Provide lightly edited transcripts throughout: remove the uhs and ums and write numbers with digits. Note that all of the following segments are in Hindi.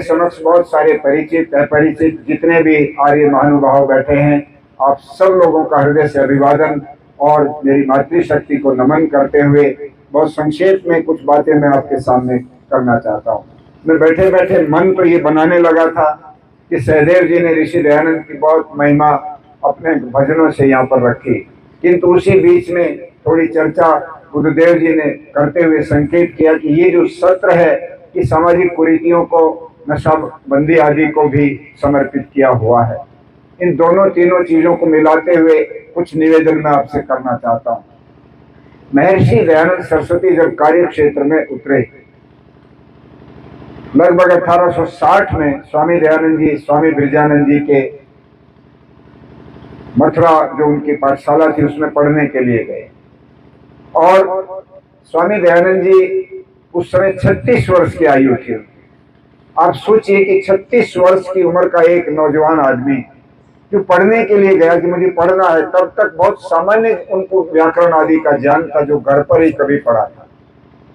समक्ष बहुत सारे परिचित अपरिचित जितने भी आर्य महानुभाव बैठे हैं, आप सब लोगों का हृदय से अभिवादन और मेरी मातृशक्ति को नमन करते हुए बहुत संक्षेप में कुछ बातें मैं आपके सामने करना चाहता हूँ। मैं बैठे बैठे मन तो ये बनाने लगा था कि सहदेव जी ने ऋषि दयानंद की बहुत महिमा अपने भजनों से यहाँ पर रखी, किंतु उसी बीच में थोड़ी चर्चा बुद्धदेव जी ने करते हुए संकेत किया कि ये जो सत्र है कि सामाजिक कुरीतियों को, नशाबंदी आदि को भी समर्पित किया हुआ है। इन दोनों तीनों चीजों को मिलाते हुए कुछ निवेदन मैं आपसे करना चाहता हूँ। महर्षि दयानंद सरस्वती जब कार्य क्षेत्र में उतरे, लगभग 1860 में स्वामी दयानंद जी स्वामी ब्रजानंद जी के मथुरा जो उनकी पाठशाला थी उसमें पढ़ने के लिए गए, और स्वामी दयानंद जी उस समय 36 वर्ष की आयु थी। आप सोचिए कि 36 वर्ष की उम्र का एक नौजवान आदमी जो पढ़ने के लिए गया कि मुझे पढ़ना है, तब तक बहुत सामान्य उनको व्याकरण आदि का ज्ञान था जो घर पर ही कभी पढ़ा था,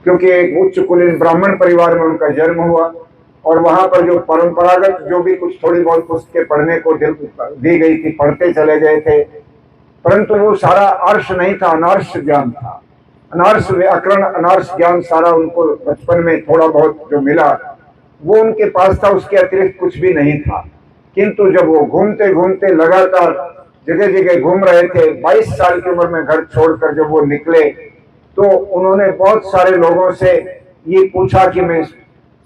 क्योंकि एक उच्च कुलीन ब्राह्मण परिवार में उनका जन्म हुआ और वहां पर जो परंपरागत जो भी कुछ थोड़ी बहुत पुस्तकें पढ़ने को दी गई थी पढ़ते चले गए थे, परंतु वो सारा अर्श नहीं था, अनार्ष ज्ञान था। अनार्ष व्याकरण, अनार्ष ज्ञान सारा उनको बचपन में थोड़ा बहुत जो मिला वो उनके पास था, उसके अतिरिक्त कुछ भी नहीं था। किंतु जब वो घूमते घूमते लगातार जगह जगह घूम रहे थे, 22 साल की उम्र में घर छोड़कर जब वो निकले तो उन्होंने बहुत सारे लोगों से ये पूछा कि मैं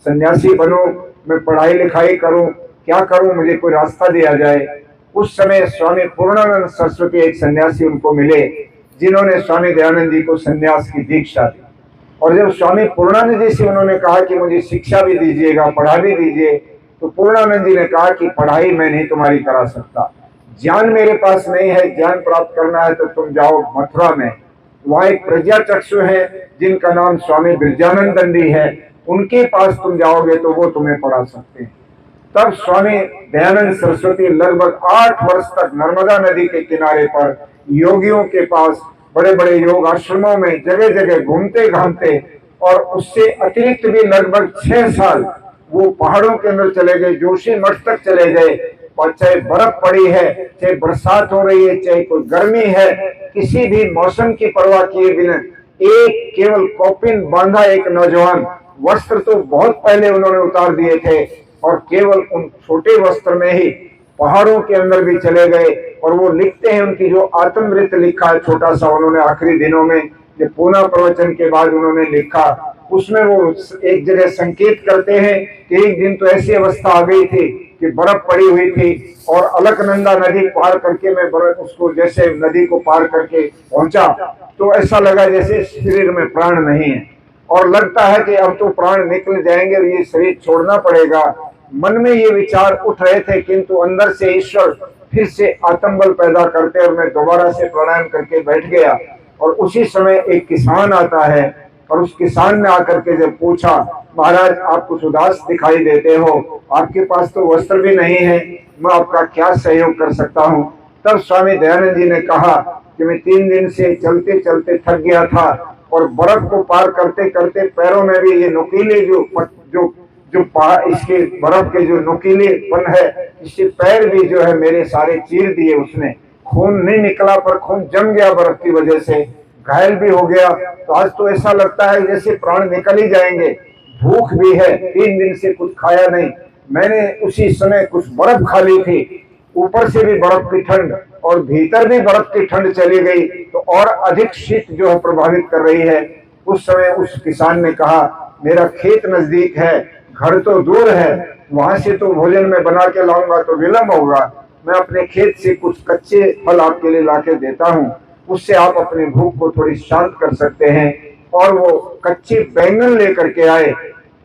सन्यासी बनूं, मैं पढ़ाई लिखाई करूं, क्या करूं, मुझे कोई रास्ता दिया जाए। उस समय स्वामी पूर्णानंद सरस्वती एक सन्यासी उनको मिले जिन्होंने स्वामी दयानंद जी को सन्यास की दीक्षा दी। और जब स्वामी पूर्णानंद जी से उन्होंने कहा कि मुझे शिक्षा भी दीजिएगा, पढ़ा भी दीजिए, तो पूर्णानंद जी ने कहा कि पढ़ाई मैं नहीं तुम्हारी करा सकता, ज्ञान मेरे पास नहीं है, ज्ञान प्राप्त करना है तो तुम जाओ मथुरा में, वहाँ एक प्रज्ञा चक्षु है जिनका नाम स्वामी ब्रजानंद दंडी है, उनके पास तुम जाओगे तो वो तुम्हें पढ़ा सकते हैं। तब स्वामी दयानंद सरस्वती लगभग 8 वर्ष तक नर्मदा नदी के किनारे पर योगियों के पास, बड़े बड़े योग आश्रमों में जगह जगह घूमते घामते, और उससे अतिरिक्त भी लगभग 6 साल वो पहाड़ों के अंदर चले गए, जोशी मठ तक चले गए, और चाहे बर्फ पड़ी है, चाहे बरसात हो रही है, चाहे कोई गर्मी है, किसी भी मौसम की परवाह किए बिना एक केवल कॉपिन बांधा एक नौजवान, वस्त्र तो बहुत पहले उन्होंने उतार दिए थे, और केवल उन छोटे वस्त्र में ही पहाड़ों के अंदर भी चले गए। और वो लिखते हैं, उनकी जो आत्मवृत्त लिखा है छोटा सा, उन्होंने आखिरी दिनों में जो पूना प्रवचन के बाद उन्होंने लिखा, उसमें वो एक जगह संकेत करते हैं कि एक दिन तो ऐसी अवस्था आ गई थी कि बर्फ पड़ी हुई थी और अलकनंदा नदी पार करके मैं बर्फ उसको जैसे नदी को पार करके पहुंचा तो ऐसा लगा जैसे शरीर में प्राण नहीं है, और लगता है कि अब तो प्राण निकल जाएंगे और ये शरीर छोड़ना पड़ेगा। मन में ये विचार उठ रहे थे, किंतु अंदर से ईश्वर फिर से आत्मबल पैदा करते और मैं दोबारा से प्राणायाम करके बैठ गया। और उसी समय एक किसान आता है, और उस किसान ने आकर के जब पूछा, महाराज आप कुछ उदास दिखाई देते हो, आपके पास तो वस्त्र भी नहीं है, मैं आपका क्या सहयोग कर सकता हूँ। तब स्वामी दयानंद जी ने कहा कि मैं 3 दिन से चलते चलते थक गया था, और बर्फ को पार करते करते पैरों में भी ये नुकीले जो इसके बर्फ के जो नुकीलेपन है, इससे पैर भी जो है मेरे सारे चीर दिए उसने, खून नहीं निकला पर खून जम गया बर्फ की वजह से, घायल भी हो गया। तो आज तो ऐसा लगता है जैसे प्राण निकल ही जाएंगे। भूख भी है, 3 दिन से कुछ खाया नहीं, मैंने उसी समय कुछ बर्फ खा ली थी, ऊपर से भी बर्फ की ठंड और भीतर भी बर्फ की ठंड चली गई, तो और अधिक शीत जो है प्रभावित कर रही है। उस समय उस किसान ने कहा, मेरा खेत नजदीक है, घर तो दूर है, वहां से तो भोजन में बना के लाऊंगा तो विलंब होगा, मैं अपने खेत से कुछ कच्चे फल आपके लिए लाके देता हूँ, उससे आप अपनी भूख को थोड़ी शांत कर सकते हैं। और वो कच्चे बैंगन लेकर के आए,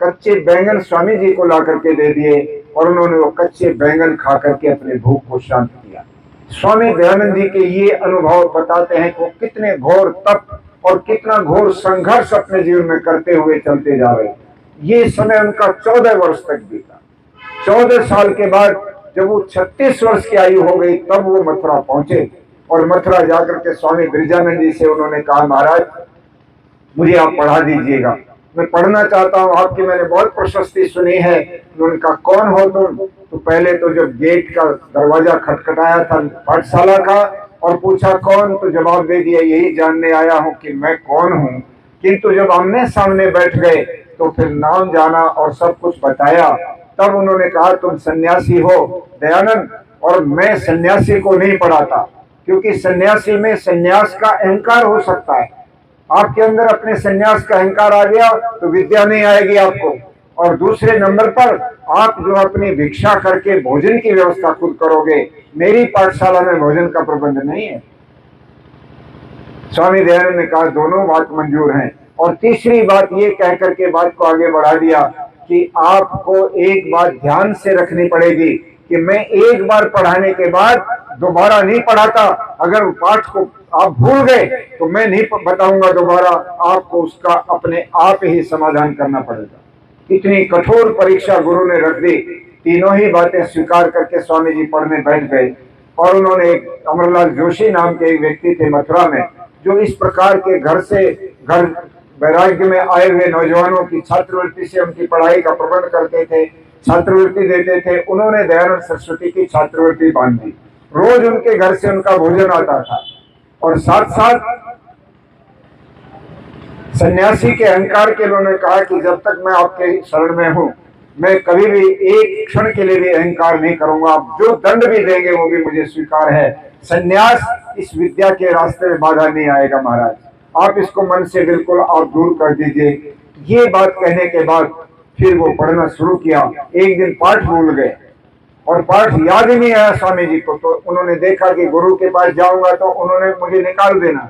कच्चे बैंगन स्वामी जी को ला करके दे दिए, और उन्होंने वो कच्चे बैंगन खा करके अपनी भूख को शांत किया। स्वामी दयानंद जी के ये अनुभव बताते हैं कि वो कितने घोर तप और कितना घोर संघर्ष अपने जीवन में करते हुए चलते जा रहे। ये समय उनका 14 वर्ष तक बीता। 14 साल के बाद जब वो 36 वर्ष की आयु हो गई, तब वो मथुरा पहुंचे, और मथुरा जाकर के स्वामी ब्रजानंद जी से उन्होंने कहा, महाराज मुझे आप पढ़ा दीजिएगा। मैं पढ़ना चाहता हूँ, आपकी मैंने बहुत प्रशस्ति सुनी है। उन्होंने कहा कौन हो तुम? तो पहले तो जब गेट का दरवाजा खटखटाया था पाठशाला का और पूछा कौन, तो जवाब दे दिया यही जानने आया हूँ कि मैं कौन हूँ। किंतु जब आमने सामने बैठ गए तो फिर नाम जाना और सब कुछ बताया। तब उन्होंने कहा तुम सन्यासी हो दयानंद, और मैं सन्यासी को नहीं पढ़ाता, क्योंकि सन्यासी में सन्यास का अहंकार हो सकता है। आपके अंदर अपने सन्यास का अहंकार आ गया तो विद्या नहीं आएगी आपको। और दूसरे नंबर पर आप जो अपनी भिक्षा करके भोजन की व्यवस्था खुद करोगे, मेरी पाठशाला में भोजन का प्रबंध नहीं है। स्वामी दयानंद ने कहा दोनों बात मंजूर हैं। और तीसरी बात ये कह करके बात को आगे बढ़ा दिया कि आपको एक बात ध्यान से रखनी पड़ेगी कि मैं एक बार पढ़ाने के बाद दोबारा नहीं पढ़ाता। अगर पाठ को आप भूल गए तो मैं नहीं बताऊंगा दोबारा, आपको उसका अपने आप ही समाधान करना पड़ेगा। इतनी कठोर परीक्षा गुरु ने रख दी। तीनों ही बातें स्वीकार करके स्वामी जी पढ़ने बैठ गए। और उन्होंने एक अमरलाल जोशी नाम के एक व्यक्ति थे मथुरा में, जो इस प्रकार के घर से घर वैराग्य में आए हुए नौजवानों की छात्रवृत्ति से उनकी पढ़ाई का प्रबंध करते थे, छात्रवृत्ति देते थे। उन्होंने दयानंद सरस्वती की छात्रवृत्ति बांध दी। रोज उनके घर से उनका भोजन आता था। और साथ साथ सन्यासी के अहंकार के उन्होंने कहा कि जब तक मैं आपके शरण में हूं, मैं कभी भी एक क्षण के लिए भी अहंकार नहीं करूंगा। आप जो दंड भी देंगे वो भी मुझे स्वीकार है। सन्यास इस विद्या के रास्ते में बाधा नहीं आएगा महाराज, आप इसको मन से बिल्कुल आप दूर कर दीजिए। ये बात कहने के बाद फिर वो पढ़ना शुरू किया। एक दिन पाठ भूल गए और पाठ याद ही नहीं आया स्वामी जी को। तो उन्होंने देखा कि गुरु के पास जाऊंगा तो उन्होंने मुझे निकाल देना,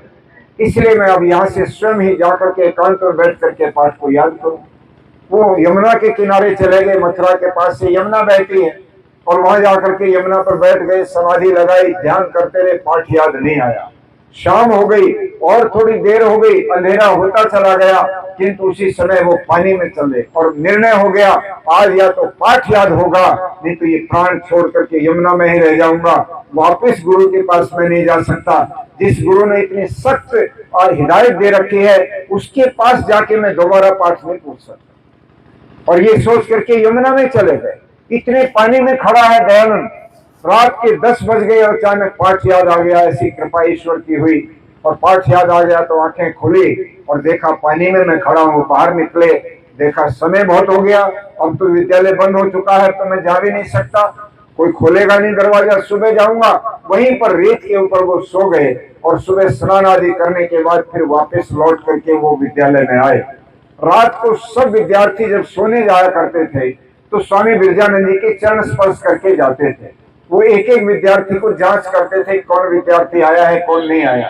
इसलिए मैं अब यहाँ से स्वयं ही जाकर के एकांत में बैठ करके पाठ को याद करूं। वो यमुना के किनारे चले गए, मथुरा के पास से यमुना बहती है, और वहां जाकर के यमुना पर बैठ गए, समाधि लगाई, ध्यान करते रहे, पाठ याद नहीं आया। शाम हो गई और थोड़ी देर हो गई, अंधेरा होता चला गया, किंतु उसी समय वो पानी में चले और निर्णय हो गया आज या तो पाठ याद होगा, नहीं तो ये प्राण छोड़ करके यमुना में ही रह जाऊंगा, वापस गुरु के पास मैं नहीं जा सकता। जिस गुरु ने इतनी सख्त और हिदायत दे रखी है उसके पास जाके मैं दोबारा पाठ नहीं पूछ सकता। और ये सोच करके यमुना में चले गए। इतने पानी में खड़ा है दयानंद, रात के 10 बज गए और अचानक पाठ याद आ गया। ऐसी कृपा ईश्वर की हुई और पाठ याद आ गया तो आंखें खुली और देखा पानी में मैं खड़ा हूँ। बाहर निकले, देखा समय बहुत हो गया, अब तो विद्यालय बंद हो चुका है तो मैं जा भी नहीं सकता, कोई खोलेगा नहीं दरवाजा, सुबह जाऊंगा। वहीं पर रेत के ऊपर वो सो गए और सुबह स्नान आदि करने के बाद फिर वापस लौट करके वो विद्यालय में आए। रात को सब विद्यार्थी जब सोने जाया करते थे तो स्वामी बिरजानंद जी के चरण स्पर्श करके जाते थे। वो एक एक विद्यार्थी को जांच करते थे कौन विद्यार्थी आया है कौन नहीं आया।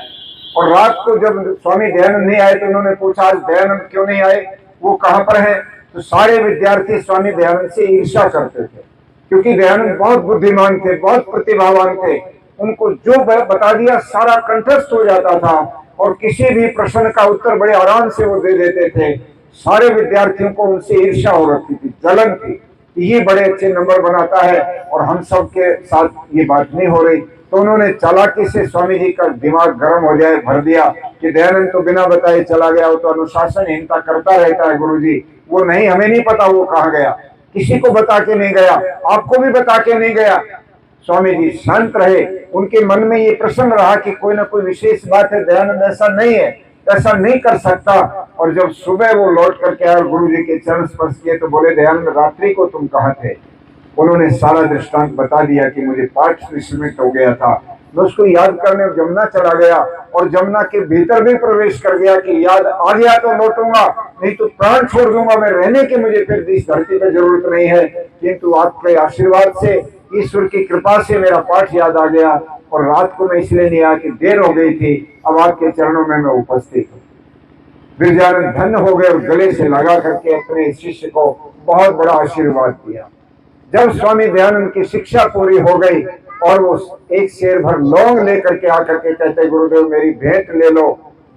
और रात को जब स्वामी दयानंद नहीं आए तो उन्होंने पूछा आज दयानंद क्यों नहीं आए, वो कहाँ पर है? तो सारे विद्यार्थी स्वामी दयानंद से ईर्ष्या करते थे, क्योंकि दयानंद बहुत बुद्धिमान थे, बहुत प्रतिभावान थे। उनको जो बता दिया सारा कंठस्थ हो जाता था और किसी भी प्रश्न का उत्तर बड़े आराम से वो दे देते थे। सारे विद्यार्थियों को उनसे ईर्ष्या हो रखी थी, जलन थी, ये बड़े अच्छे नंबर बनाता है और हम सब के साथ ये बात नहीं हो रही। तो उन्होंने चालाकी से स्वामी जी का दिमाग गर्म हो जाए भर दिया कि दयानंद तो बिना बताए चला गया, वो तो अनुशासनहीनता करता रहता है गुरुजी, वो नहीं, हमें नहीं पता वो कहाँ गया, किसी को बता के नहीं गया, आपको भी बता के नहीं गया। स्वामी जी शांत रहे, उनके मन में ये प्रश्न रहा कि कोई ना कोई विशेष बात है, दयानंद ऐसा नहीं है, ऐसा नहीं कर सकता। और जब सुबह वो लौट करके आए और गुरु जी के चरण स्पर्श किए तो बोले दयानंद रात्रि को तुम कहाँ थे? उन्होंने सारा दृष्टांत बता दिया कि मुझे पाठ विस्मृत हो गया था, मैं उसको याद करने जमुना चला गया और जमुना के भीतर भी प्रवेश कर गया कि याद आ गया तो लौटूंगा, नहीं तो प्राण छोड़ दूंगा, मैं रहने की मुझे फिर इस धरती पर जरूरत नहीं है। किंतु आपके आशीर्वाद से, ईश्वर की कृपा से मेरा पाठ याद आ गया और रात को मैं इसलिए नहीं आया कि देर हो गई थी, अब आपके चरणों में मैं उपस्थित हूँ। बिरजानंद धन्य हो गए और गले से लगा करके अपने शिष्य को बहुत बड़ा आशीर्वाद दिया। जब स्वामी दयानंद की शिक्षा पूरी हो गई और वो एक शेर भर लौंग लेकर के आकर के कहते गुरुदेव मेरी भेंट ले लो,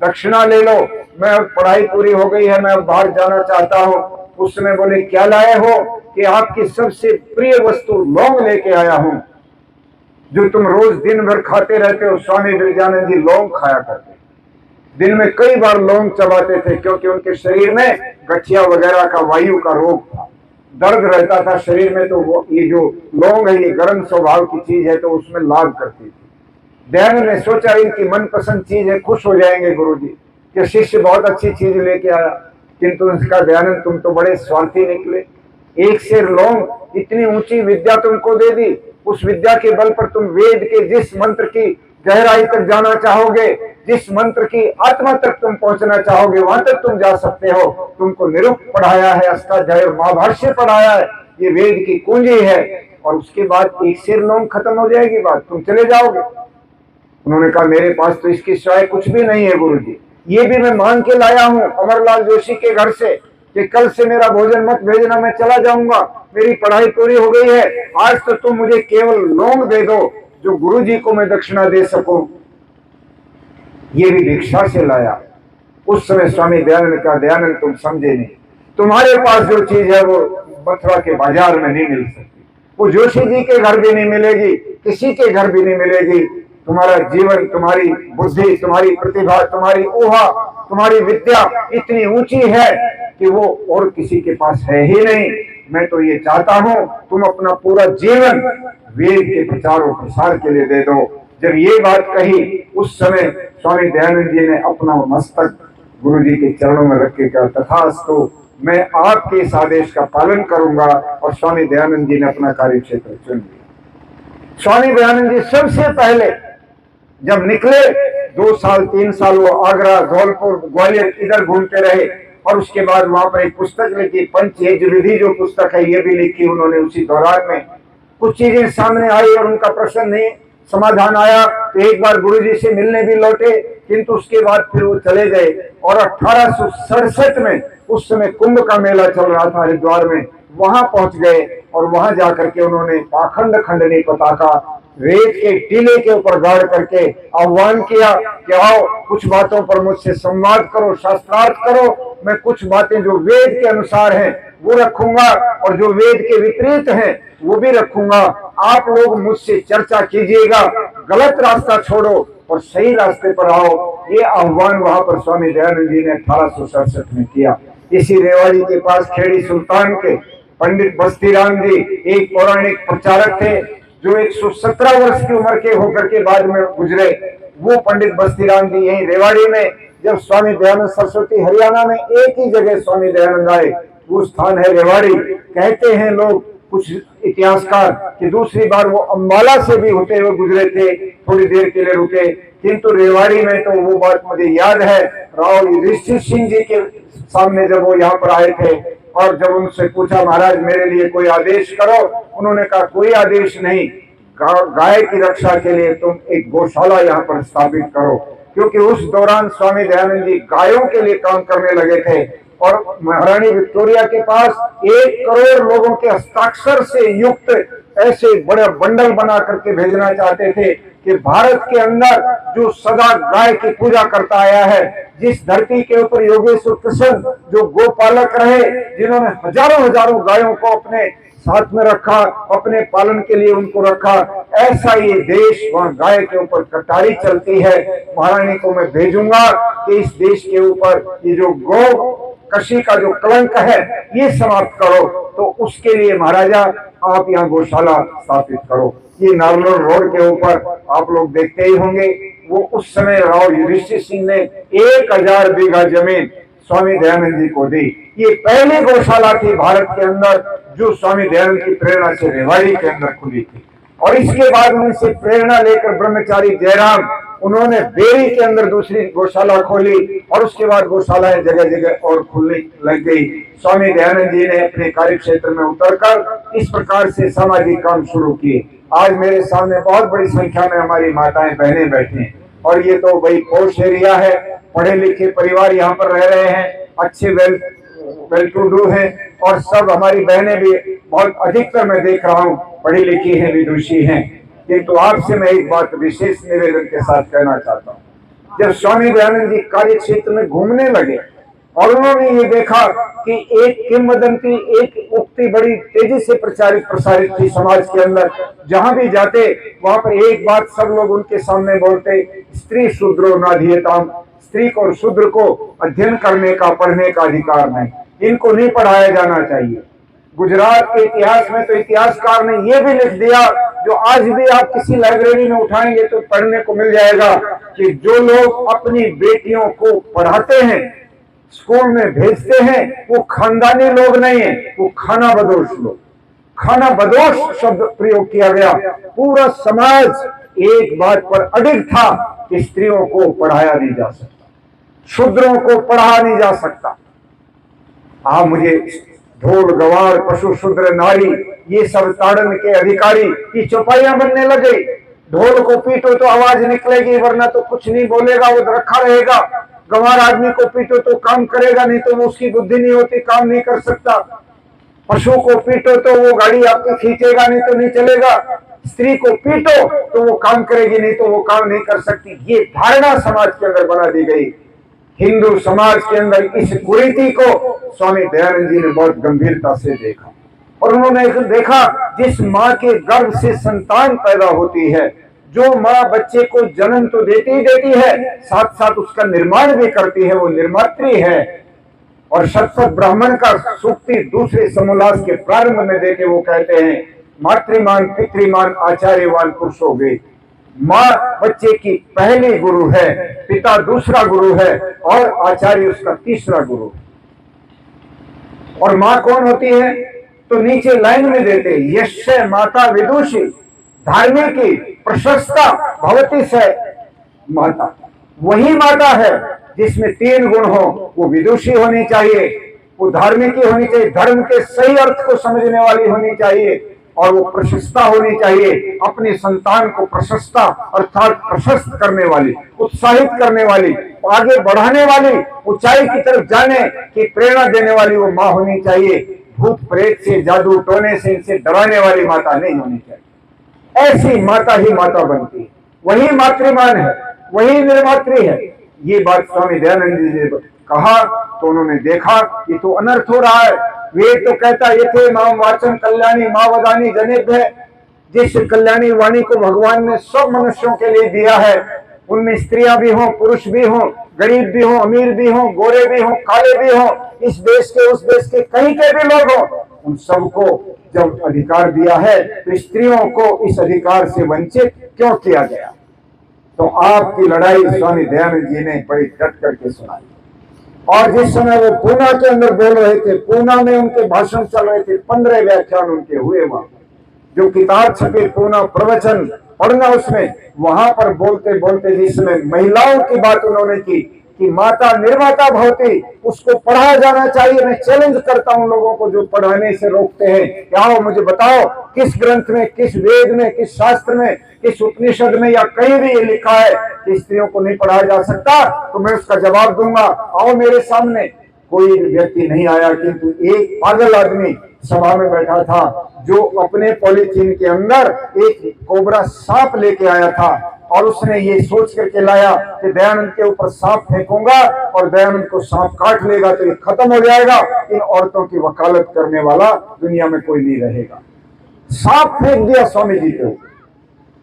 दक्षिणा ले लो, मैं पढ़ाई पूरी हो गई है, मैं बाहर जाना चाहता हूँ। उस समय बोले क्या लाए हो? कि आपकी सबसे प्रिय वस्तु लौंग लेके आया हूँ, जो तुम रोज दिन भर खाते रहते हो। स्वामी बिरजानंद जी लौंग खाया करते, दिन में कई बार लौंग चबाते थे, क्योंकि उनके शरीर में गठिया वगैरह का, वायु का रोग था, दर्द रहता था शरीर में। तो वो ये जो लौंग है, ये गर्म स्वभाव की चीज है, तो उसमें लाभ करती थी। दयानंद ने सोचा इनकी मनपसंद चीज है, खुश हो जाएंगे गुरु जी कि शिष्य बहुत अच्छी चीज लेके आया। किंतु उसका दयानंद तुम तो बड़े स्वार्थी निकले, एक शेर लौंग इतनी ऊंची विद्या तुमको दे दी, उस विद्या के बल पर तुम वेद के जिस मंत्र की गहराई तक जाना चाहोगे, जिस मंत्र की आत्मा तक तुम पहुंचना चाहोगे, वहां तक तुम जा सकते हो। तुमको निरुक्त पढ़ाया है, अष्टाध्याय महाभाष्य पढ़ाया है, ये वेद की कुंजी है, और उसके बाद एक शेर लौंग खत्म हो जाएगी बात, तुम चले जाओगे। उन्होंने कहा मेरे पास तो इसके सिवाय कुछ भी नहीं है गुरु जी, ये भी मैं मांग के लाया हूं अमरलाल जोशी के घर से कि कल से मेरा भोजन मत भेजना, मैं चला जाऊंगा, मेरी पढ़ाई पूरी हो गई है, आज तो तुम मुझे केवल लौंग दे दो जो गुरु जी को मैं दक्षिणा दे सकूं। ये भी भिक्षा से लाया। उस समय स्वामी दयानंद का, दयानंद तुम समझे नहीं, तुम्हारे पास जो चीज है वो मथुरा के बाजार में नहीं मिल सकती, वो जोशी जी के घर भी नहीं मिलेगी, किसी के घर भी नहीं मिलेगी। तुम्हारा जीवन, तुम्हारी बुद्धि, तुम्हारी प्रतिभा, तुम्हारी ऊहा, तुम्हारी विद्या इतनी ऊंची है कि वो और किसी के पास है ही नहीं। मैं तो ये चाहता हूं तुम अपना पूरा जीवन वेद के प्रचार और प्रसार के लिए दे दो। जब ये बात कही, उस समय स्वामी दयानंद जी ने अपना मस्तक गुरु जी के चरणों में रख के कहा तथास्तु, मैं आपके इस आदेश का पालन करूंगा। और स्वामी दयानंद जी ने अपना कार्य क्षेत्र चुन लिया। स्वामी दयानंद जी सबसे पहले जब निकले, 2 साल 3 साल वो आगरा, धौलपुर, ग्वालियर इधर घूमते रहे, और उसके बाद वहां पर एक पुस्तक लिखी, पंच यज्ञ विधि जो पुस्तक है, ये भी लिखी उन्होंने उसी दौरान में। कुछ चीजें सामने आई और उनका प्रश्न नहीं समाधान आया, तो एक बार गुरुजी से मिलने भी लौटे, किंतु उसके बाद फिर वो चले गए। और 1867 में, उस समय कुंभ का मेला चल रहा था हरिद्वार में, वहां पहुंच गए और वहां जाकर के उन्होंने पाखंड खंडनी पताका रेत के टीले के ऊपर गाड़ करके आह्वान किया कि आओ कुछ बातों पर मुझसे संवाद करो, शास्त्रार्थ करो। मैं कुछ बातें जो वेद के अनुसार हैं वो रखूंगा, और जो वेद के विपरीत हैं वो भी रखूंगा। आप लोग मुझसे चर्चा कीजिएगा, गलत रास्ता छोड़ो और सही रास्ते पर आओ। ये आह्वान वहां पर स्वामी दयानंद जी ने 1867 में किया। इसी रेवाड़ी के पास खेड़ी सुल्तान के पंडित बस्तीराम जी एक पौराणिक प्रचारक थे, जो 117 वर्ष की उम्र के होकर के बाद में गुजरे। वो पंडित बस्तीराम जी यही रेवाड़ी में, जब स्वामी दयानंद सरस्वती हरियाणा में एक ही जगह स्वामी दयानंद आए, वो स्थान है रेवाड़ी। कहते हैं लोग, कुछ इतिहासकार, कि दूसरी बार वो अंबाला से भी होते हुए गुजरे थे, थोड़ी देर के लिए रुके, किंतु रेवाड़ी में तो वो बात मुझे याद है। राव युधिष्ठिर सिंह जी के सामने जब वो यहाँ पर आए थे, और जब उनसे पूछा महाराज मेरे लिए कोई आदेश करो, उन्होंने कहा कोई आदेश नहीं, गाय की रक्षा के लिए तुम एक गौशाला यहाँ पर स्थापित करो। क्योंकि उस दौरान स्वामी दयानंद जी गायों के लिए काम करने लगे थे, और महारानी विक्टोरिया के पास 1 करोड़ लोगों के हस्ताक्षर से युक्त ऐसे बड़े बंडल बना करके भेजना चाहते थे कि भारत के अंदर जो सदा गाय की पूजा करता आया है, जिस धरती के ऊपर योगेश्वर कृष्ण जो गोपालक रहे, जिन्होंने हजारों हजारों गायों को अपने साथ में रखा, अपने पालन के लिए उनको रखा, ऐसा ये देश, वहां गाय के ऊपर कटारी चलती है। महारानी को मैं भेजूंगा कि इस देश के ऊपर ये जो गौ कशी का जो कलंक है ये समाप्त करो। तो उसके लिए महाराजा आप यहाँ गौशाला स्थापित करो। ये नारनौल रोड के ऊपर आप लोग देखते ही होंगे, वो उस समय राव युधिष्ठिर सिंह ने 1000 बीघा जमीन स्वामी दयानंद जी को दी। ये पहली गौशाला थी भारत के अंदर जो स्वामी दयानंद की प्रेरणा से रेवाड़ी के अंदर खुली थी। और इसके बाद उनसे प्रेरणा लेकर ब्रह्मचारी जयराम, उन्होंने बेरी के अंदर दूसरी गौशाला खोली, और उसके बाद गौशालाएं जगह जगह और खुलने लग गई। स्वामी दयानंद जी ने अपने कार्य क्षेत्र में उतरकर इस प्रकार से सामाजिक काम शुरू किए। आज मेरे सामने बहुत बड़ी संख्या में हमारी माताएं बहनें बैठी हैं, और ये तो भाई पोश एरिया है, पढ़े लिखे परिवार यहाँ पर रह रहे हैं, अच्छे वेल टू डू हैं, और सब हमारी बहनें भी बहुत अधिकतर मैं देख रहा हूँ पढ़ी लिखी हैं, विदुषी हैं। किंतु आपसे मैं एक बात विशेष निवेदन के साथ कहना चाहता हूँ। जब स्वामी दयानंद जी कार्य क्षेत्र में घूमने लगे और उन्होंने ये देखा कि एक किंवदंती, एक उक्ति बड़ी तेजी से प्रसारित थी समाज के अंदर, जहां भी जाते वहां पर एक बात सब लोग उनके सामने बोलते, स्त्री शूद्रो नाधीयताम, स्त्री को और शूद्र को अध्ययन करने का, पढ़ने का अधिकार नहीं, इनको नहीं पढ़ाया जाना चाहिए। गुजरात के इतिहास में तो इतिहासकार ने यह भी लिख दिया, जो आज भी आप किसी लाइब्रेरी में उठाएंगे तो पढ़ने को मिल जाएगा, कि जो लोग अपनी बेटियों को पढ़ाते हैं, स्कूल में भेजते हैं, वो खानदानी लोग नहीं है, वो खाना बदोश लोग। खाना बदोश शब्द प्रयोग किया गया। पूरा समाज एक बात पर अडिग था कि स्त्रियों को पढ़ाया नहीं जा सकता, शूद्रों को पढ़ा नहीं जा सकता। आप मुझे ढोल गवार पशु शूद्र नारी ये सब ताड़न के अधिकारी की चौपाइयां बनने लगे। ढोल को पीटो तो आवाज निकलेगी, वरना तो कुछ नहीं बोलेगा, वो रखा रहेगा। गंवार आदमी को पीटो तो काम करेगा, नहीं तो वो उसकी बुद्धि नहीं होती, काम नहीं कर सकता। पशु को पीटो तो वो गाड़ी आपकी खींचेगा, नहीं तो नहीं चलेगा। स्त्री को पीटो तो वो काम करेगी, नहीं तो वो काम नहीं कर सकती। ये धारणा समाज के अंदर बना दी गई। हिंदू समाज के अंदर इस कुरीति को स्वामी दयानंद जी ने बहुत गंभीरता से देखा, और उन्होंने देखा जिस माँ के गर्भ से संतान पैदा होती है, जो माँ बच्चे को जन्म तो देती ही देती है, साथ साथ उसका निर्माण भी करती है, वो निर्मात्री है। और शतपथ ब्राह्मण का सूक्ति दूसरे समोल्लास के प्रारंभ में देके वो कहते हैं, मातृमान पितृमान आचार्यवान पुरुष हो गए। माँ बच्चे की पहली गुरु है, पिता दूसरा गुरु है, और आचार्य उसका तीसरा गुरु। और माँ कौन होती है? तो नीचे लाइन में देते, यश्य माता विदुषी धार्मिकी प्रशस्ता भवती से माता। वही माता है जिसमें 3 गुण हो। वो विदुषी होनी चाहिए, वो धार्मिकी होनी चाहिए, धर्म के सही अर्थ को समझने वाली होनी चाहिए, और वो प्रशस्ता होनी चाहिए, अपनी संतान को प्रशस्ता अर्थात प्रशस्त करने वाली, उत्साहित करने वाली, आगे बढ़ाने वाली, ऊंचाई की तरफ जाने की प्रेरणा देने वाली वो माँ होनी चाहिए। भूत प्रेत से, जादू टोने से इनसे डराने वाली माता नहीं होनी चाहिए। ऐसी माता ही माता बनती है, वही मातृमान है, वही निर्मात्री है। ये बात स्वामी दयानंद जी ने कहा तो उन्होंने देखा ये तो अनर्थ हो रहा है। वेद तो कहता ये थे मां वाचन कल्याणी मां वदानी जनित है। जिस कल्याणी वाणी को भगवान ने सब मनुष्यों के लिए दिया है, उनमें स्त्रियां भी हों, पुरुष भी हों, गरीब भी हों, अमीर भी हों, गोरे भी हों, काले भी हों, इस देश के उस देश के कहीं के भी लोग हों, उन सबको जब अधिकार दिया है तो स्त्रियों को इस अधिकार से वंचित क्यों किया गया? तो आपकी लड़ाई स्वामी दयानंद जी ने बड़ी डट करके सुनाई। और जिस समय वो पूना के अंदर बोल रहे थे, पूना में उनके भाषण चल रहे थे, 15 व्याख्यान उनके हुए। वहां जो किताब छपी पूना प्रवचन पढ़ना, उसमें वहां पर बोलते बोलते जिसमें महिलाओं की बात उन्होंने की कि माता निर्माता भवती, उसको पढ़ाया जाना चाहिए। मैं चैलेंज करता हूं लोगों को जो पढ़ाने से रोकते हैं, क्या हो मुझे बताओ किस ग्रंथ में, किस वेद में, किस शास्त्र में, किस उपनिषद में या कहीं भी ये लिखा है कि स्त्रियों को नहीं पढ़ाया जा सकता? तो मैं उसका जवाब दूंगा, आओ मेरे सामने। कोई व्यक्ति नहीं आया, किंतु एक पागल आदमी सभा में बैठा था जो अपने पॉलीथीन के अंदर एक कोबरा सांप लेके आया था, और उसने ये सोच करके लाया कि दयानंद के ऊपर सांप फेंकूंगा और दयानंद को सांप काट लेगा तो ये खत्म हो जाएगा, इन औरतों की वकालत करने वाला दुनिया में कोई नहीं रहेगा। सांप फेंक दिया स्वामी जी के ऊपर,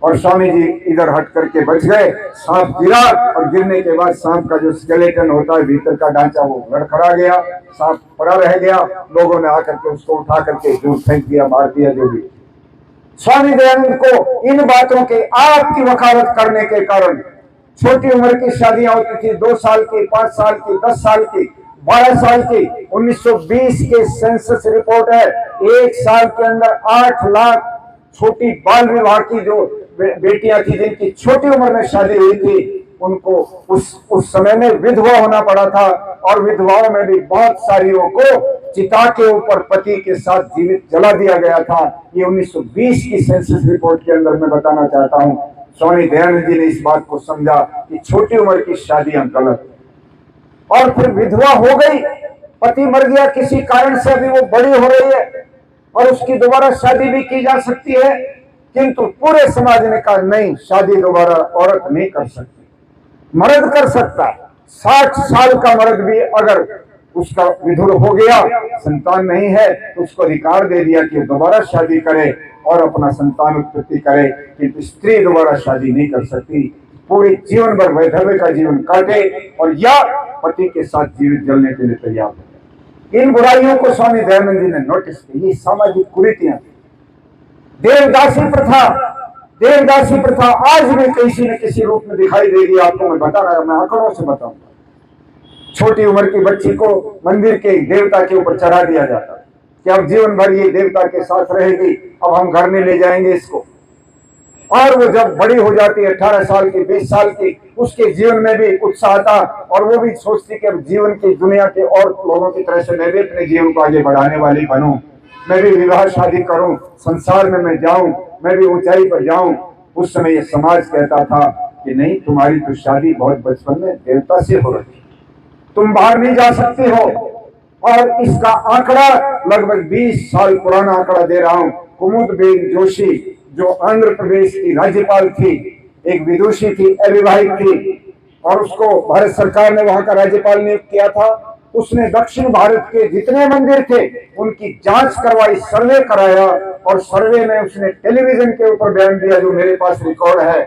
और स्वामी जी इधर हट करके बच गए। सांप गिरा, और गिरने के बाद सांप का जो स्केलेटन होता है, भीतर का ढांचा, वो लड़खड़ा गया, सांप पड़ा रह गया। लोगों ने आकर के उसको उठा करके दूर फेंक दिया, मार दिया, जो भी। स्वामी दयानंद को इन बातों के आपकी वकालत करने के कारण छोटी उम्र की शादियां होती थी, 2 साल की, 5 साल की, 10 साल की, 12 साल की। 1920 के सेंसस रिपोर्ट है, 1 साल के अंदर 8 लाख छोटी बाल विवाह की जो बेटियां थी, जिनकी छोटी उम्र में शादी हुई थी, उनको उस समय में विधवा होना पड़ा था। और विधवाओं में भी बहुत सारियों को चिता के ऊपर पति के साथ जीवित जला दिया गया था। ये 1920 की सेंसस रिपोर्ट के अंदर मैं बताना चाहता हूँ। स्वामी दयानंद जी ने इस बात को समझा कि छोटी उम्र की शादियां गलत, और फिर विधवा हो गई, पति मर गया किसी कारण से, अभी वो बड़ी हो रही है और उसकी दोबारा शादी भी की जा सकती है, किंतु पूरे समाज ने कहा नहीं, शादी दोबारा औरत नहीं कर सकती, मर्द कर सकता है। 60 साल का मर्द भी अगर उसका विधुर हो गया, संतान नहीं है, तो उसको अधिकार दे दिया कि दोबारा शादी करे और अपना संतान उत्पत्ति करे, किंतु स्त्री दोबारा शादी नहीं कर सकती। पूरे जीवन भर वैधव्य का जीवन काटे और या पति के साथ जीवित जलने के लिए तैयार हो। इन बुराइयों को स्वामी दयानंद जी ने नोटिस की। ये सामाजिक कुरीतियां, देवदासी प्रथा आज भी किसी न किसी रूप में दिखाई देगी। आपको मैं बता रहा हूं, मैं आंकड़ों से बताऊंगा। छोटी उम्र की बच्ची को मंदिर के देवता के ऊपर चढ़ा दिया जाता है कि अब जीवन भर ये देवता के साथ रहेगी, अब हम घर में ले जाएंगे इसको। और वो जब बड़ी हो जाती है 18 साल की, 20 साल की, उसके जीवन में भी उत्साह था और वो भी सोचती कि अब जीवन की दुनिया के और लोगों की तरह से मैं भी अपने जीवन को आगे बढ़ाने वाली बनूं, मैं भी विवाह शादी करूं, संसार में मैं जाऊं, मैं भी ऊंचाई पर जाऊं। उस समय ये समाज कहता था कि नहीं, तुम्हारी तो शादी बहुत बचपन में देवता से हो रही, तुम बाहर नहीं जा सकते हो। और इसका आंकड़ा लगभग 20 साल पुराना आंकड़ा दे रहा हूं। कुमुदबेन जोशी जो आंध्र प्रदेश की राज्यपाल थी, एक विदुषी थी, अविवाहित थी, और उसको भारत सरकार ने वहां का राज्यपाल नियुक्त किया था। उसने दक्षिण भारत के जितने मंदिर थे उनकी जांच करवाई, सर्वे कराया, और सर्वे में उसने टेलीविजन के ऊपर बयान दिया, जो मेरे पास रिकॉर्ड है,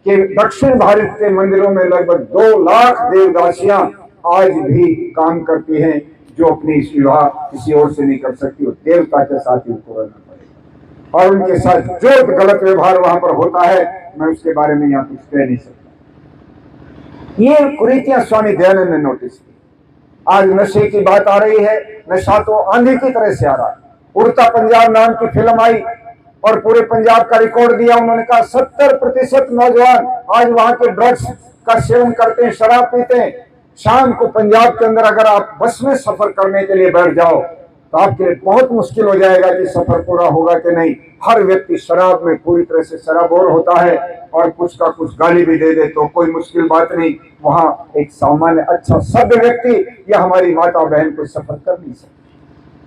कि दक्षिण भारत के मंदिरों में लगभग 2 लाख देवदासियां आज भी काम करती हैं, जो अपनी विवाह किसी और से नहीं कर सकती, वो देवता के साथ ही उनको रहना पड़ेगा। और उनके साथ जो गलत व्यवहार वहां पर होता है, मैं उसके बारे में यहाँ कुछ कह नहीं सकता। ये कुरीतियां स्वामी दयानंद ने नोटिस की। आज नशे की बात आ रही है, नशा तो आंधी की तरह से आ रहा है। उड़ता पंजाब नाम की फिल्म आई और पूरे पंजाब का रिकॉर्ड दिया। उन्होंने कहा 70% नौजवान आज वहां के ड्रग्स का सेवन करते हैं, शराब पीते हैं। शाम को पंजाब के अंदर अगर आप बस में सफर करने के लिए बैठ जाओ तो आपके लिए बहुत मुश्किल हो जाएगा कि सफर पूरा होगा कि नहीं। हर व्यक्ति शराब में पूरी तरह से शराबोर होता है, और कुछ का कुछ गाली भी दे दे तो कोई मुश्किल बात नहीं। वहां एक सामान्य अच्छा सभ्य व्यक्ति या हमारी माता बहन कोई सफर कर नहीं सकती।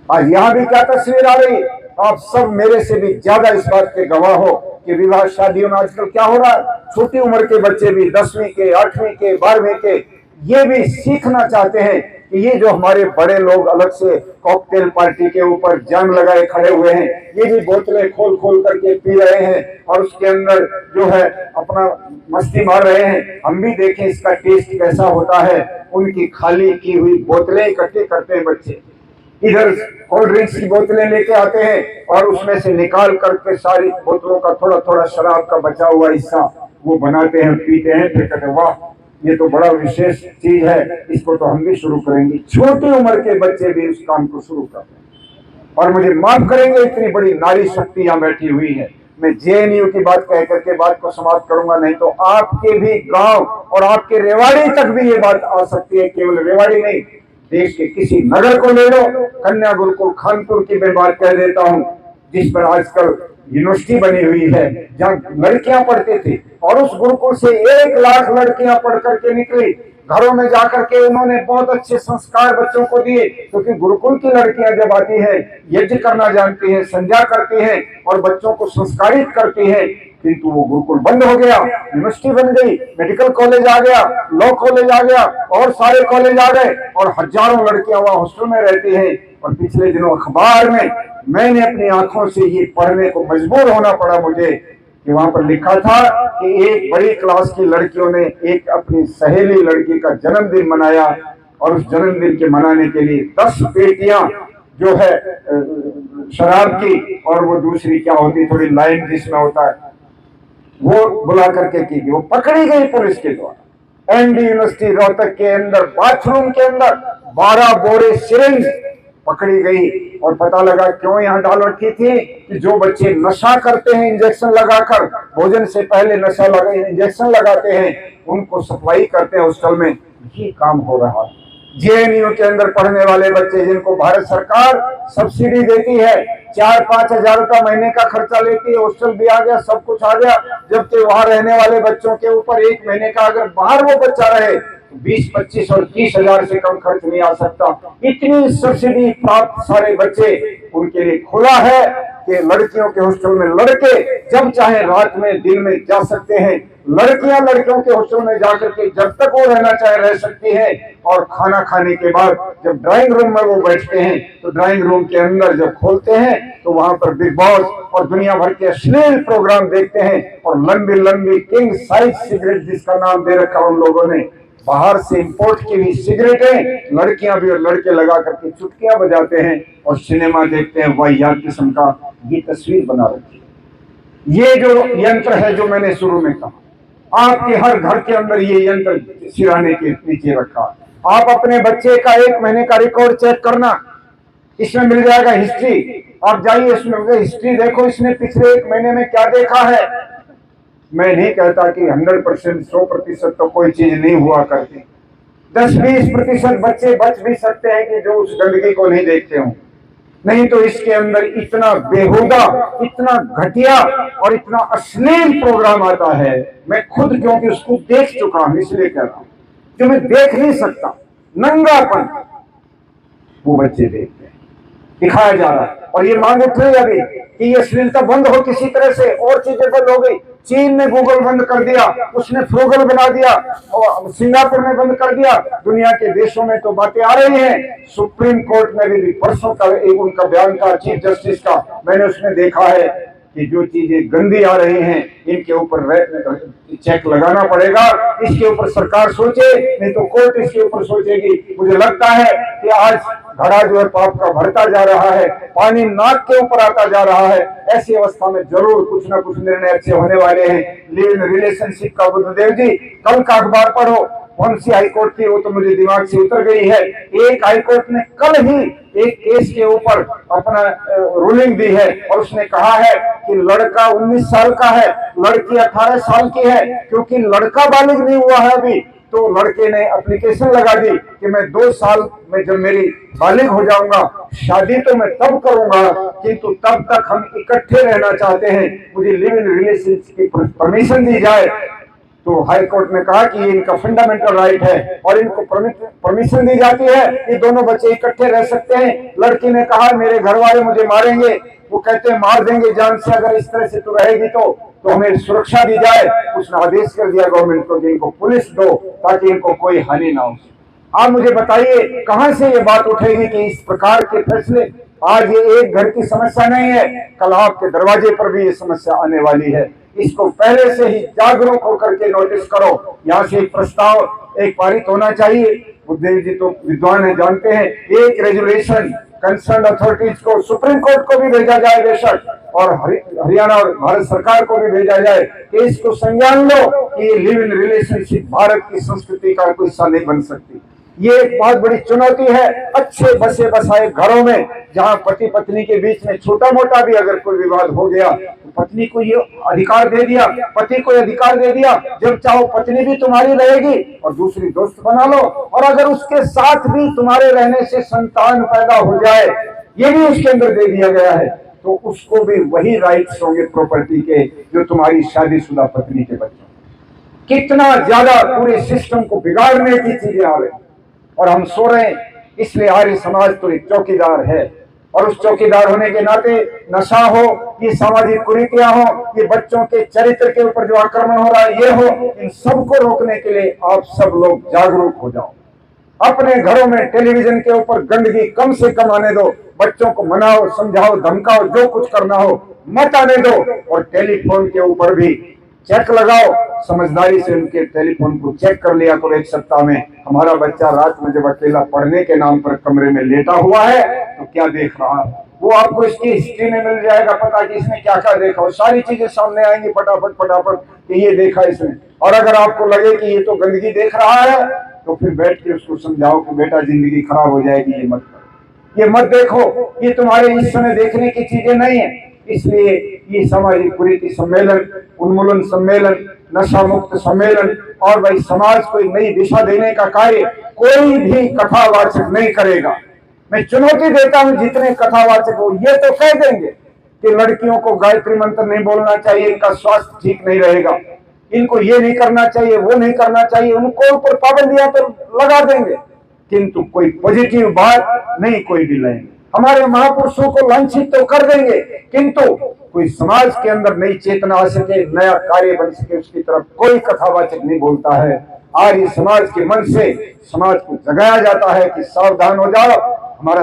आज यहाँ भी क्या तस्वीर आ रही, आप सब मेरे से भी ज्यादा इस बात के गवाह हो कि विवाह शादियों में आजकल क्या हो रहा है। छोटी उम्र के बच्चे भी 10वीं के, 8वीं के, 12वीं के, ये भी सीखना चाहते हैं कि ये जो हमारे बड़े लोग अलग से कॉकटेल पार्टी के ऊपर जैम लगाए खड़े हुए हैं, ये भी बोतलें खोल खोल करके पी रहे हैं और उसके अंदर जो है अपना मस्ती मार रहे हैं। हम भी देखें इसका टेस्ट कैसा होता है। उनकी खाली की हुई बोतलें इकट्ठे करते हैं बच्चे, इधर कोल्ड ड्रिंक्स की बोतलें लेके आते हैं और उसमें से निकाल करके सारी बोतलों का थोड़ा थोड़ा शराब का बचा हुआ हिस्सा वो बनाते हैं, पीते हैं, फिर कहते हैं वाह ये तो बड़ा विशेष चीज है, इसको तो हम भी शुरू करेंगे। छोटी उम्र के बच्चे भी उस काम को शुरू करते हैं। और मुझे माफ करेंगे, इतनी बड़ी नारी शक्ति यहाँ बैठी हुई है। मैं जेएनयू की बात कह करके बात को समाप्त करूंगा, नहीं तो आपके भी गांव और आपके रेवाड़ी तक भी ये बात आ सकती है। केवल रेवाड़ी नहीं, देश के किसी नगर को ले लो, कन्या गुरुकुल कानपुर की मैं बात कह देता हूँ, जिस पर आजकल यूनिवर्सिटी बनी हुई है, जहाँ लड़कियां पढ़ते थे, और उस गुरुकुल से 1 लाख लड़कियां पढ़ करके निकली। घरों में जाकर के उन्होंने बहुत अच्छे संस्कार बच्चों को दिए, क्योंकि गुरुकुल की लड़कियां जब आती हैं यज्ञ करना जानती हैं, संध्या करती हैं और बच्चों को संस्कारित करती हैं। किंतु वो गुरुकुल बंद हो गया, यूनिवर्सिटी बन गई, मेडिकल कॉलेज आ गया, लॉ कॉलेज आ गया और सारे कॉलेज आ गए, और हजारों लड़कियां वहां हॉस्टल में रहती हैं। और पिछले दिनों अखबार में मैंने अपनी आंखों से ये पढ़ने को मजबूर होना पड़ा मुझे, कि वहां पर लिखा था कि एक बड़ी क्लास की लड़कियों ने एक अपनी सहेली लड़की का जन्मदिन मनाया, और उस जन्मदिन के मनाने के लिए 10 पेटियां जो है शराब की, और वो दूसरी क्या होती थोड़ी लाइन जिसमें होता है, वो बुला करके की गई। वो पकड़ी गई पुलिस के द्वारा। एमडी यूनिवर्सिटी रोहतक के अंदर बाथरूम के अंदर 12 बोरे सिरिंज पकड़ी गई, और पता लगा क्यों यहाँ डाल रखी थी कि जो बच्चे नशा करते हैं इंजेक्शन लगाकर, भोजन से पहले नशा लगा इंजेक्शन लगाते हैं, उनको सप्लाई करते हैं हॉस्टल में, ये काम हो रहा है। जेएनयू के अंदर पढ़ने वाले बच्चे जिनको भारत सरकार सब्सिडी देती है, 4-5 हजार रुपया महीने का खर्चा लेती है, हॉस्टल भी आ गया, सब कुछ आ गया, जबकि वहां रहने वाले बच्चों के ऊपर 1 महीने का अगर बाहर वो बच्चा रहे 20, 25 और 30 हजार से कम खर्च नहीं आ सकता। इतनी सब्सिडी प्राप्त सारे बच्चे, उनके लिए खुला है कि लड़कियों के हॉस्टल में लड़के जब चाहे रात में दिन में जा सकते हैं, लड़कियां लड़कियों के हॉस्टल में जाकर के जब तक वो रहना चाहे रह सकती है। और खाना खाने के बाद जब ड्राइंग रूम में वो बैठते हैं तो ड्राइंग रूम के अंदर जब खोलते हैं तो वहां पर बिग बॉस और दुनिया भर के अश्लील प्रोग्राम देखते हैं। और लंबी लंबी किंग साइज सिगरेट जिसका नाम दे रखा उन लोगों ने, बाहर से इंपोर्ट की हुई सिगरेटें लड़कियां भी और लड़के लगा करके चुटकियां बजाते हैं और सिनेमा देखते हैं। वाहियात किस्म का ये तस्वीर बना रखी है। ये जो यंत्र है जो मैंने शुरू में कहा, आपके हर घर के अंदर ये यंत्र सिराने के नीचे रखा। आप अपने बच्चे का 1 महीने का रिकॉर्ड चेक करना, इसमें मिल जाएगा हिस्ट्री। आप जाइए इसमें हिस्ट्री देखो, इसने पिछले 1 महीने में क्या देखा है। मैं नहीं कहता कि 100% 100% तो कोई चीज नहीं हुआ करती, 10-20% बच्चे बच भी सकते हैं कि जो उस गंदगी को नहीं देखते हों। नहीं तो इसके अंदर इतना बेहुदा, इतना घटिया और इतना अश्लील प्रोग्राम आता है। मैं खुद क्योंकि उसको देख चुका हूं इसलिए कह रहा हूं, जो मैं देख नहीं सकता। नंगापन वो बच्चे देखते हैं, दिखाया जा रहा है। और ये मांग उठ रही है अभी कि ये अश्लीलता बंद हो किसी तरह से, और चीजें बंद हो गई। चीन ने गूगल बंद कर दिया, उसने फ्रूगल बना दिया, और सिंगापुर ने बंद कर दिया। दुनिया के देशों में तो बातें आ रही हैं। सुप्रीम कोर्ट में भी परसों का एक उनका बयान था चीफ जस्टिस का, मैंने उसमें देखा है कि जो चीजें गंदी आ रही हैं इनके ऊपर चेक लगाना पड़ेगा। इसके ऊपर सरकार सोचे, नहीं तो कोर्ट इसके ऊपर सोचेगी। मुझे लगता है कि आज घड़ा जो है पाप का बढ़ता जा रहा है, पानी नाक के ऊपर आता जा रहा है। ऐसी अवस्था में जरूर कुछ ना कुछ निर्णय अच्छे होने वाले हैं। लिव इन रिलेशनशिप का बुद्धदेव जी, कल का अखबार पढ़ो, कौन सी हाईकोर्ट थी वो तो मुझे दिमाग से उतर गई है। एक हाईकोर्ट ने कल ही एक केस के ऊपर अपना रूलिंग दी है और उसने कहा है कि लड़का 19 साल का है, लड़की 18 साल की है। क्योंकि लड़का बालिग नहीं हुआ है अभी, तो लड़के ने एप्लीकेशन लगा दी कि मैं 2 साल में जब मेरी बालिग हो जाऊंगा शादी तो मैं तब करूंगा, किंतु तब तक हम इकट्ठे रहना चाहते हैं, मुझे लिव इन रिलेशनशिप की परमिशन दी जाए। तो हाई कोर्ट ने कहा कि ये इनका फंडामेंटल राइट है और इनको परमिशन दी जाती है कि दोनों बच्चे इकट्ठे रह सकते हैं। लड़की ने कहा मेरे घर वाले मुझे मारेंगे, वो कहते हैं मार देंगे जान से अगर इस तरह से तू रहेगी तो हमें सुरक्षा दी जाए। उसने आदेश कर दिया गवर्नमेंट को कि इनको पुलिस दो ताकि इनको कोई हानि ना हो। आप मुझे बताइए कहां से ये बात उठेगी कि इस प्रकार के फैसले। आज ये एक घर की समस्या नहीं है, कल आपके दरवाजे पर भी ये समस्या आने वाली है। इसको पहले से ही जागरूक होकर के नोटिस करो। यहाँ से एक प्रस्ताव एक पारित होना चाहिए। बुद्धदेव जी तो विद्वान है, जानते हैं। एक रेजुलेशन कंसर्न अथॉरिटीज को, सुप्रीम कोर्ट को भी भेजा जाए बेशक, और हरियाणा और भारत सरकार को भी भेजा जाए कि इसको संज्ञान लो कि ये लिव इन रिलेशनशिप भारत की संस्कृति का कोई हिस्सा नहीं बन सकती। ये एक बहुत बड़ी चुनौती है अच्छे बसे बसाए घरों में, जहां पति पत्नी के बीच में छोटा मोटा भी अगर कोई विवाद हो गया तो पत्नी को ये अधिकार दे दिया, पति को अधिकार दे दिया, जब चाहो पत्नी भी तुम्हारी रहेगी और दूसरी दोस्त बना लो। और अगर उसके साथ भी तुम्हारे रहने से संतान पैदा हो जाए, ये भी उसके अंदर दे दिया गया है, तो उसको भी वही राइट्स होंगे प्रॉपर्टी के जो तुम्हारी शादीशुदा पत्नी के बच्चों। कितना ज्यादा पूरे सिस्टम को बिगाड़ने की चीजें आ रही और हम सो रहे हैं। इसलिए आर्य समाज तो एक चौकीदार है और उस चौकीदार होने के नाते नशा हो, ये सामाजिक कुरीतियां हो, ये बच्चों के चरित्र के ऊपर जो आक्रमण हो रहा है ये हो, इन सबको रोकने के लिए आप सब लोग जागरूक हो जाओ। अपने घरों में टेलीविजन के ऊपर गंदगी कम से कम आने दो, बच्चों को मनाओ, समझाओ, धमकाओ, जो कुछ करना हो मत आने दो। और टेलीफोन के ऊपर भी चेक लगाओ, समझदारी से उनके टेलीफोन को चेक कर लिया करो। 1 सप्ताह में हमारा बच्चा रात में जब अकेला पढ़ने के नाम पर कमरे में लेटा हुआ है तो क्या देख रहा है, वो आपको इसकी हिस्ट्री में मिल जाएगा पता कि इसने क्या क्या देखा, और सारी चीजें सामने आएंगी फटाफट फटाफट कि ये देखा इसने। और अगर आपको लगे कि ये तो गंदगी देख रहा है तो फिर बैठ के उसको समझाओ कि बेटा जिंदगी खराब हो जाएगी, ये मत करो, ये मत देखो, ये तुम्हारे इस समय देखने की चीजें नहीं है। इसलिए ये सामाजिक कुरीति सम्मेलन, उन्मूलन सम्मेलन, नशा मुक्त सम्मेलन और भाई समाज को एक नई दिशा देने का कार्य कोई भी कथावाचक नहीं करेगा। मैं चुनौती देता हूं जितने कथावाचक हो ये तो कह देंगे कि लड़कियों को गायत्री मंत्र नहीं बोलना चाहिए, इनका स्वास्थ्य ठीक नहीं रहेगा, इनको ये नहीं करना चाहिए, वो नहीं करना चाहिए, उनको ऊपर पाबंदियां तो लगा देंगे, किंतु कोई पॉजिटिव बात नहीं कोई भी लाएंगे। हमारे महापुरुषों को लांछित तो कर देंगे, किंतु कोई समाज के अंदर नई चेतना आ सके, नया कार्य बन सके, उसकी तरफ कोई कथावाचक नहीं बोलता है। आर्य समाज के मन से समाज को जगाया जाता है कि सावधान हो जाओ, हमारा